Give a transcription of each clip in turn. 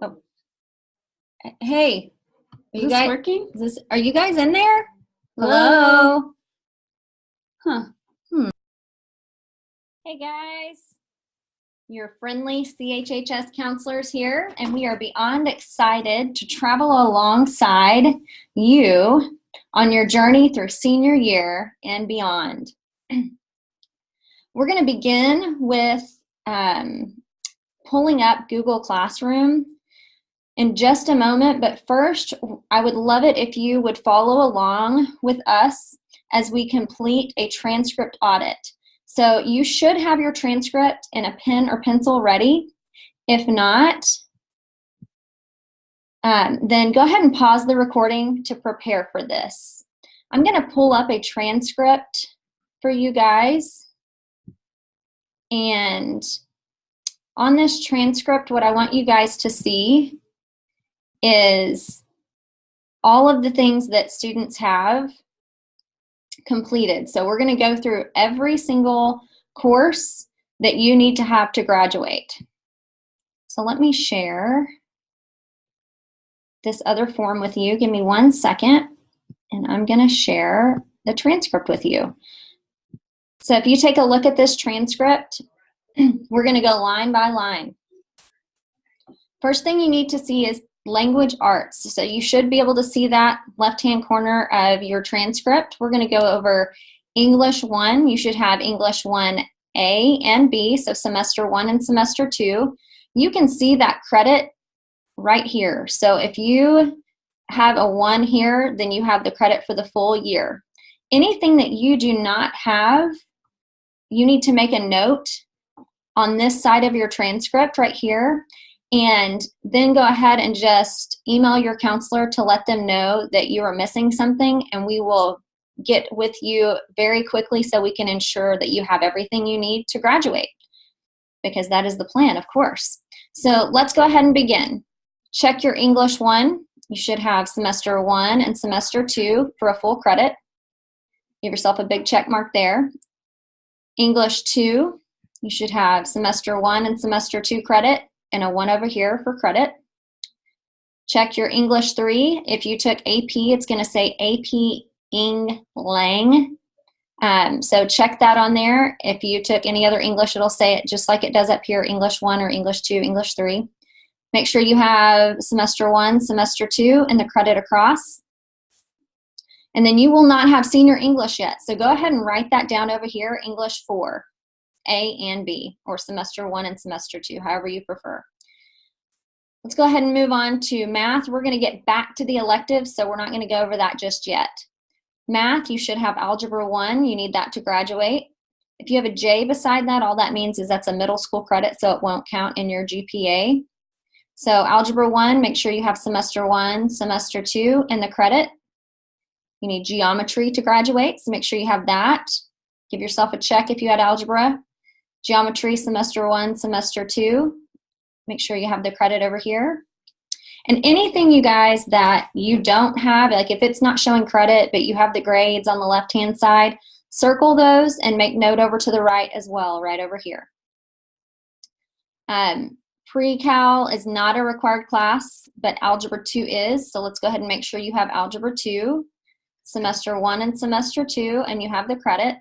Oh, hey, are Is you this guys? working? Are you guys in there? Hello? Hello. Huh. Hey guys, your friendly CHHS counselors here, and we are beyond excited to travel alongside you on your journey through senior year and beyond. We're going to begin with pulling up Google Classroom in just a moment, but first, I would love it if you would follow along with us as we complete a transcript audit. So you should have your transcript and a pen or pencil ready. If not, then go ahead and pause the recording to prepare for this. I'm going to pull up a transcript for you guys. And on this transcript, what I want you guys to see is all of the things that students have completed. So we're going to go through every single course that you need to have to graduate. So let me share this other form with you. Give me 1 second, and I'm going to share the transcript with you. So if you take a look at this transcript, we're going to go line by line. First thing you need to see is language arts. So you should be able to see that left-hand corner of your transcript. We're going to go over English 1. You should have English 1A and B, so semester 1 and semester 2. You can see that credit right here. So if you have a 1 here, then you have the credit for the full year. Anything that you do not have, you need to make a note on this side of your transcript right here, and then go ahead and just email your counselor to let them know that you are missing something, and we will get with you very quickly so we can ensure that you have everything you need to graduate, because that is the plan, of course. So let's go ahead and begin. Check your English 1. You should have semester 1 and semester 2 for a full credit. Give yourself a big check mark there. English 2, you should have semester 1 and semester 2 credit and a 1 over here for credit. Check your English 3. If you took AP, it's going to say AP Eng Lang. So check that on there. If you took any other English, it'll say it just like it does up here, English 1 or English 2, English 3. Make sure you have semester 1, semester 2, and the credit across. And then you will not have senior English yet. So go ahead and write that down over here, English 4, A and B, or semester 1 and semester 2, however you prefer. Let's go ahead and move on to math. We're going to get back to the electives, so we're not going to go over that just yet. Math, you should have algebra 1. You need that to graduate. If you have a J beside that, all that means is that's a middle school credit, so it won't count in your GPA. So algebra 1, make sure you have semester 1, semester 2, and the credit. You need geometry to graduate, so make sure you have that. Give yourself a check if you had algebra. Geometry, semester 1, semester 2. Make sure you have the credit over here. And anything, you guys, that you don't have, like if it's not showing credit, but you have the grades on the left-hand side, circle those and make note over to the right as well, right over here. Pre-cal is not a required class, but Algebra 2 is, so let's go ahead and make sure you have Algebra 2, semester 1 and semester 2, and you have the credit.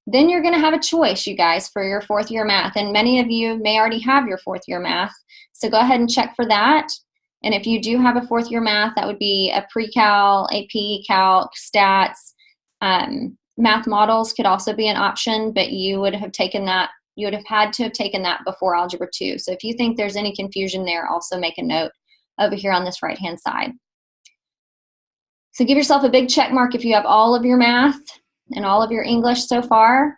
Then you're going to have a choice, you guys, for your 4th year math, and many of you may already have your 4th year math, so go ahead and check for that. And if you do have a 4th year math, that would be a pre-cal, AP, calc, stats. Math models could also be an option, but you would have taken that. You would have had to have taken that before Algebra 2. So if you think there's any confusion there, also make a note over here on this right-hand side. So give yourself a big check mark if you have all of your math and all of your English so far.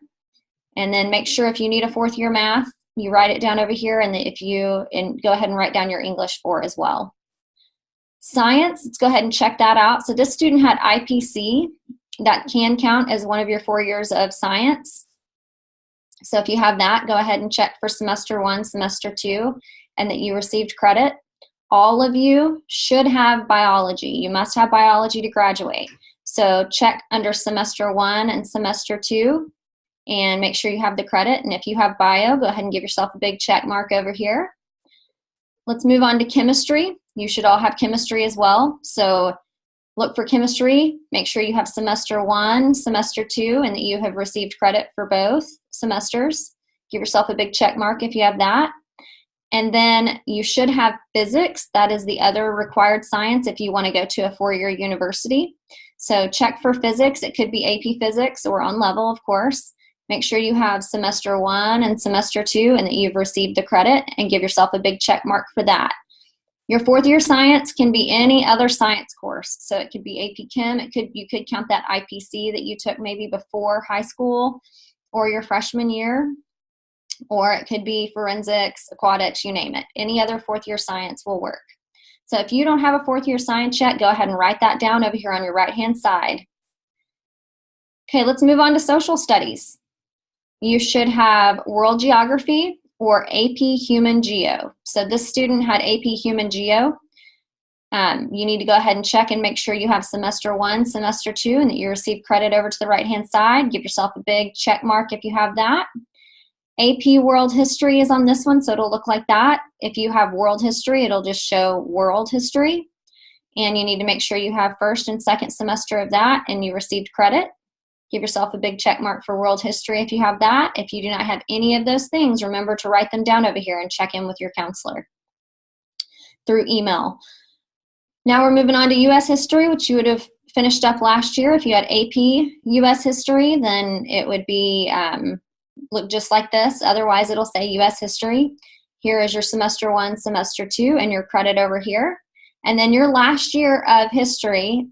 And then make sure if you need a 4th year math, you write it down over here, and go ahead and write down your English 4 as well. Science, let's go ahead and check that out. So this student had IPC. That can count as one of your 4 years of science. So if you have that, go ahead and check for semester 1, semester 2, and that you received credit. All of you should have biology. You must have biology to graduate. So check under semester 1 and semester 2 and make sure you have the credit. And if you have bio, go ahead and give yourself a big check mark over here. Let's move on to chemistry. You should all have chemistry as well. So look for chemistry. Make sure you have semester 1, semester 2, and that you have received credit for both semesters. Give yourself a big check mark if you have that. And then you should have physics. That is the other required science if you want to go to a 4-year university. So check for physics. It could be AP Physics or on level, of course. Make sure you have semester 1 and semester 2 and that you've received the credit, and give yourself a big check mark for that. Your 4th year science can be any other science course. So it could be AP Chem. You could count that IPC that you took maybe before high school or your freshman year. Or it could be forensics, aquatics, you name it. Any other 4th year science will work. So if you don't have a 4th year science yet, go ahead and write that down over here on your right-hand side. Okay, let's move on to social studies. You should have world geography or AP Human Geo. So this student had AP Human Geo. You need to go ahead and check and make sure you have semester 1, semester 2, and that you receive credit over to the right-hand side. Give yourself a big check mark if you have that. AP World History is on this one, so it'll look like that. If you have World History, it'll just show World History. And you need to make sure you have 1st and 2nd semester of that and you received credit. Give yourself a big check mark for World History if you have that. If you do not have any of those things, remember to write them down over here and check in with your counselor through email. Now we're moving on to U.S. History, which you would have finished up last year. If you had AP U.S. History, then it would be look just like this. Otherwise, it'll say U.S. History. Here is your semester 1, semester 2, and your credit over here. And then your last year of history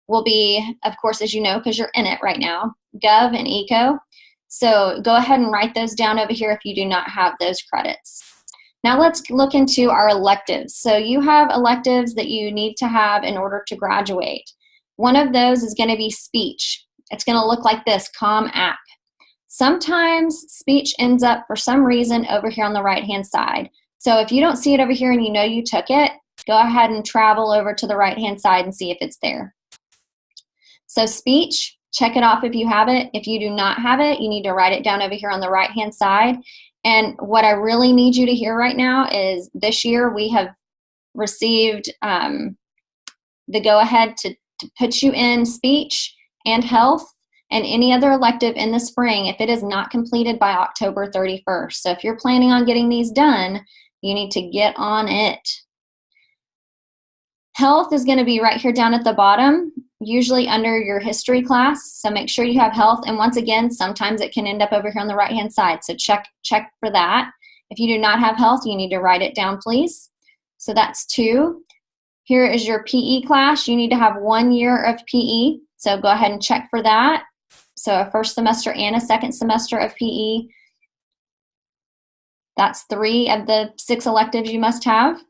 will be, of course, as you know, because you're in it right now, Gov and Eco. So go ahead and write those down over here if you do not have those credits. Now let's look into our electives. So you have electives that you need to have in order to graduate. One of those is going to be speech. It's going to look like this, Com App. Sometimes speech ends up, for some reason, over here on the right-hand side. So if you don't see it over here and you know you took it, go ahead and travel over to the right-hand side and see if it's there. So speech, check it off if you have it. If you do not have it, you need to write it down over here on the right-hand side. And what I really need you to hear right now is this year we have received the go-ahead to put you in speech and health and any other elective in the spring if it is not completed by October 31st. So if you're planning on getting these done, you need to get on it. Health is going to be right here down at the bottom, usually under your history class. So make sure you have health. And once again, sometimes it can end up over here on the right-hand side. So check for that. If you do not have health, you need to write it down, please. So that's 2. Here is your PE class. You need to have 1 year of PE. So go ahead and check for that. So a 1st semester and a 2nd semester of PE. That's 3 of the 6 electives you must have.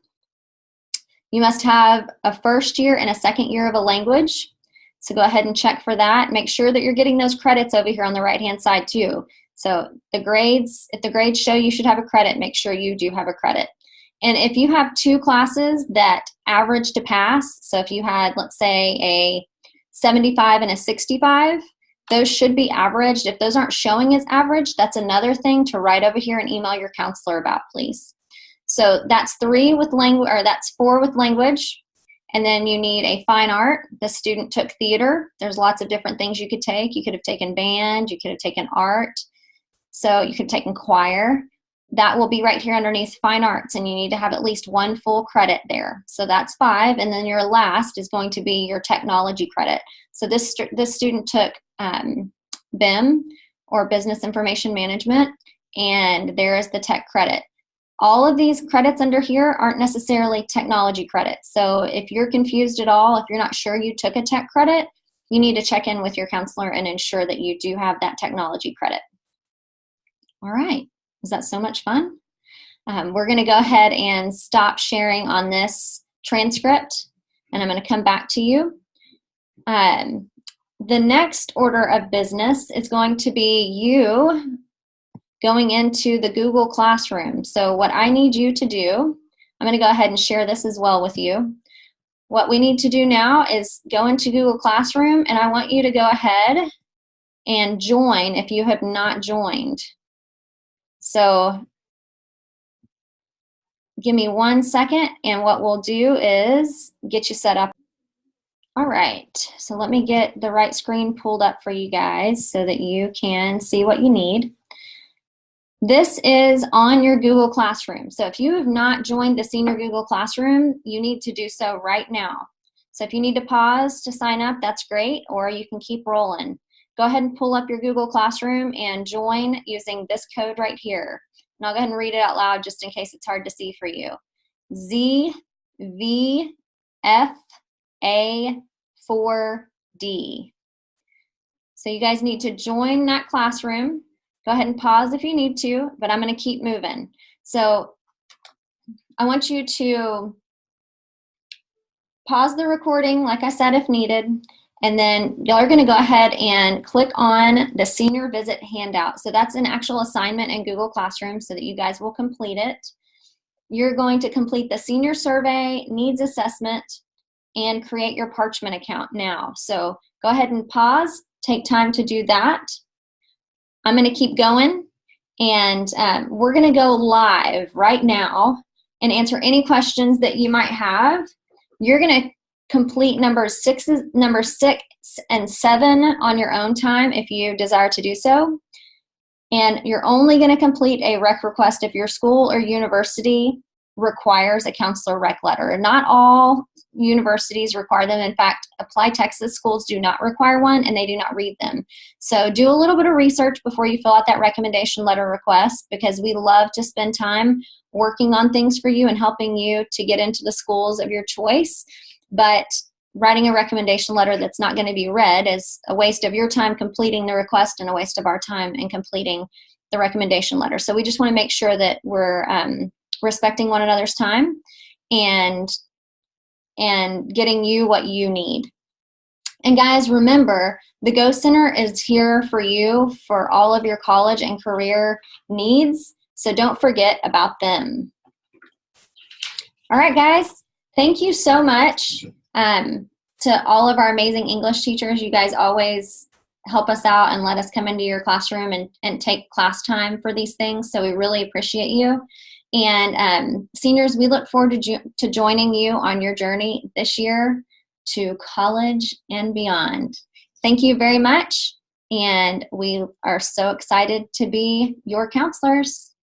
You must have a 1st year and a 2nd year of a language. So go ahead and check for that. Make sure that you're getting those credits over here on the right-hand side too. So the grades, if the grades show you should have a credit, make sure you do have a credit. And if you have 2 classes that average to pass, so if you had, let's say, a 75 and a 65, those should be averaged. If those aren't showing as average, that's another thing to write over here and email your counselor about, please. So that's 3 with language, or that's 4 with language. And then you need a fine art. The student took theater. There's lots of different things you could take. You could have taken band, you could have taken art. So you could have taken choir. That will be right here underneath fine arts, and you need to have at least 1 full credit there. So that's 5, and then your last is going to be your technology credit. So this student took BIM, or Business Information Management, and there is the tech credit. All of these credits under here aren't necessarily technology credits. So if you're confused at all, if you're not sure you took a tech credit, you need to check in with your counselor and ensure that you do have that technology credit. All right. Is that so much fun? We're going to go ahead and stop sharing on this transcript, and I'm going to come back to you. The next order of business is going to be you going into the Google Classroom. So what I need you to do, I'm going to go ahead and share this as well with you. What we need to do now is go into Google Classroom, and I want you to go ahead and join if you have not joined. So give me 1 second, and what we'll do is get you set up. All right, so let me get the right screen pulled up for you guys so that you can see what you need. This is on your Google Classroom. So if you have not joined the Senior Google Classroom, you need to do so right now. So if you need to pause to sign up, that's great, or you can keep rolling. Go ahead and pull up your Google Classroom and join using this code right here. And I'll go ahead and read it out loud just in case it's hard to see for you. ZVFA4D. So you guys need to join that classroom. Go ahead and pause if you need to, but I'm going to keep moving. So I want you to pause the recording, like I said, if needed, and then y'all are going to go ahead and click on the Senior Visit handout. So that's an actual assignment in Google Classroom so that you guys will complete it. You're going to complete the senior survey, needs assessment, and create your Parchment account now. So go ahead and pause, take time to do that. I'm going to keep going, and we're going to go live right now and answer any questions that you might have. You're going to complete number 6 and 7 on your own time if you desire to do so. And you're only going to complete a rec request if your school or university requires a counselor rec letter. Not all universities require them. In fact, Apply Texas schools do not require one, and they do not read them. So do a little bit of research before you fill out that recommendation letter request, because we love to spend time working on things for you and helping you to get into the schools of your choice. But writing a recommendation letter that's not going to be read is a waste of your time completing the request and a waste of our time in completing the recommendation letter. So we just want to make sure that we're respecting one another's time and getting you what you need. And guys, remember, the Go Center is here for you for all of your college and career needs, so don't forget about them. All right, guys, thank you so much to all of our amazing English teachers. You guys always help us out and let us come into your classroom and take class time for these things, so we really appreciate you. And seniors, we look forward to joining you on your journey this year to college and beyond. Thank you very much, and we are so excited to be your counselors.